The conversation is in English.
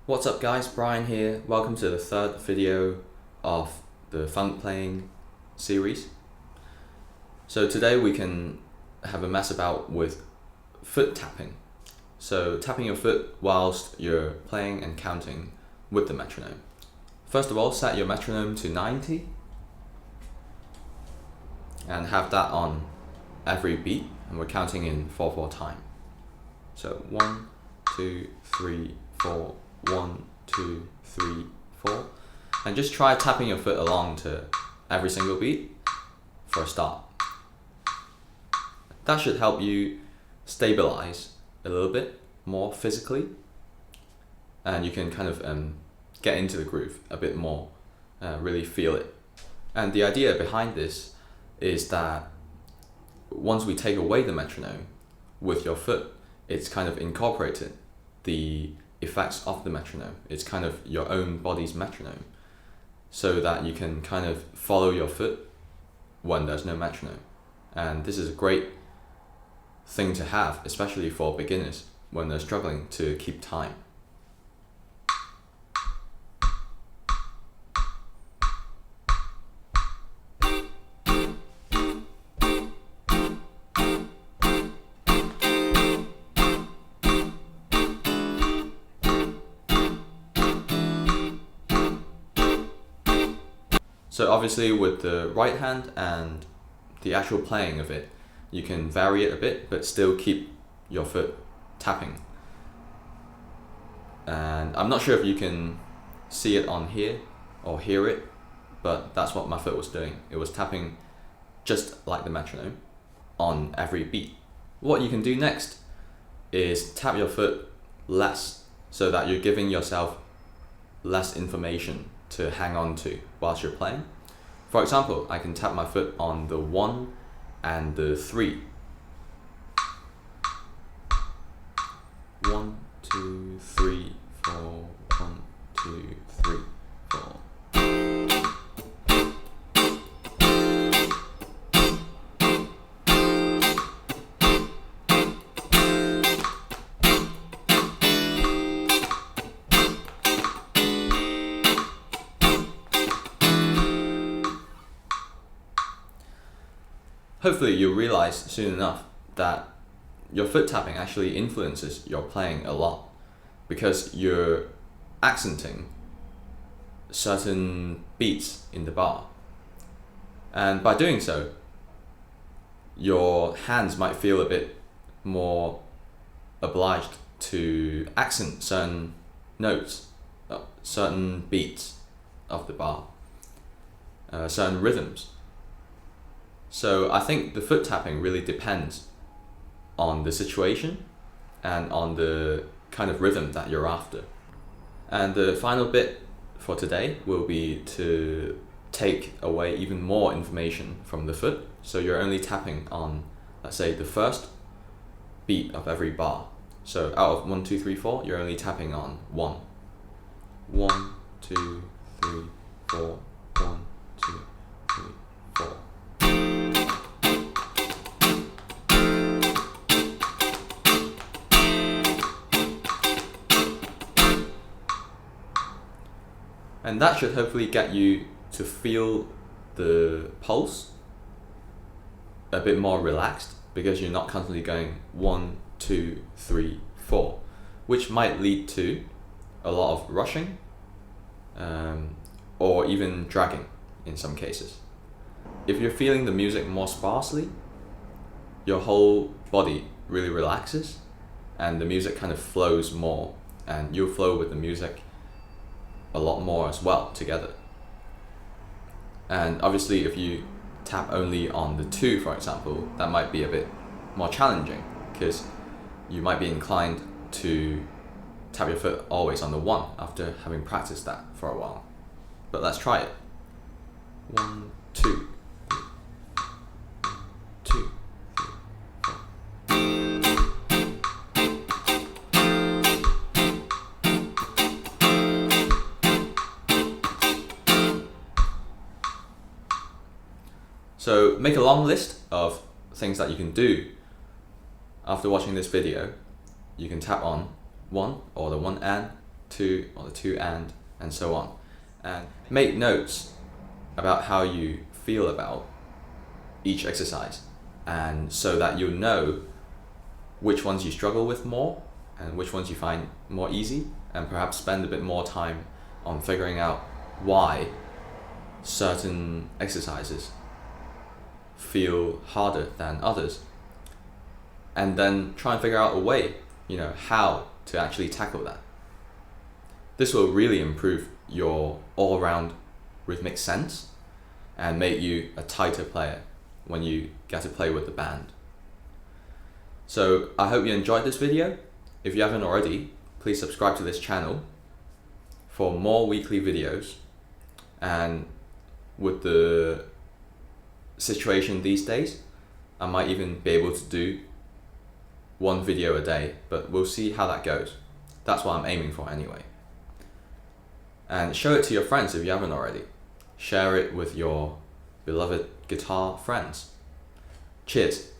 What's up guys, Bryan here. Welcome to the third video of the funk playing series. So today we can have a mess about with foot tapping. So tapping your foot whilst you're playing and counting with the metronome. First of all, set your metronome to 90 and have that on every beat, and we're counting in 4/4 time. So 1, 2, 3, 4, 1, 2, 3, 4, and just try tapping your foot along to every single beat for a start. That should help you stabilize a little bit more physically, and you can kind of get into the groove a bit more, really feel it. And the idea behind this is that once we take away the metronome with your foot, it's kind of incorporated the effects of the metronome. It's kind of your own body's metronome, so that you can kind of follow your foot when there's no metronome. And this is a great thing to have, especially for beginners when they're struggling to keep time. So obviously with the right hand and the actual playing of it, you can vary it a bit, but still keep your foot tapping. And I'm not sure if you can see it on here or hear it, but that's what my foot was doing. It was tapping just like the metronome on every beat. What you can do next is tap your foot less, so that you're giving yourself less information to hang on to whilst you're playing. For example, I can tap my foot on the 1 and the 3. 1, 2, 3, 4, 1, 2, 3, 4. Hopefully you'll realize soon enough that your foot tapping actually influences your playing a lot, because you're accenting certain beats in the bar. And by doing so, your hands might feel a bit more obliged to accent certain notes, certain beats of the bar, certain rhythms. So I think the foot tapping really depends on the situation and on the kind of rhythm that you're after. And the final bit for today will be to take away even more information from the foot. So you're only tapping on, let's say, the first beat of every bar. So out of 1, 2, 3, 4, you're only tapping on 1. 1, 2, 3, 4, 1, 2, 3, 4. And that should hopefully get you to feel the pulse a bit more relaxed, because you're not constantly going 1, 2, 3, 4, which might lead to a lot of rushing, or even dragging in some cases. If you're feeling the music more sparsely, your whole body really relaxes and the music kind of flows more, and you'll flow with the music a lot more as well together. And obviously if you tap only on the 2, for example, that might be a bit more challenging, because you might be inclined to tap your foot always on the 1 after having practiced that for a while. But let's try it. 1, 2, 3, 2, 3, 4. So make a long list of things that you can do after watching this video. You can tap on 1 or the 1 and to, or the to and so on. And make notes about how you feel about each exercise, and so that you'll know which ones you struggle with more and which ones you find more easy, and perhaps spend a bit more time on figuring out why certain exercises feel harder than others, and then try and figure out a way, how to actually tackle that. This will really improve your all-around rhythmic sense and make you a tighter player when you get to play with the band. So I hope you enjoyed this video. If you haven't already, please subscribe to this channel for more weekly videos. And with the situation these days, I might even be able to do one video a day, but we'll see how that goes. That's what I'm aiming for anyway. And show it to your friends if you haven't already. Share it with your beloved guitar friends. Cheers.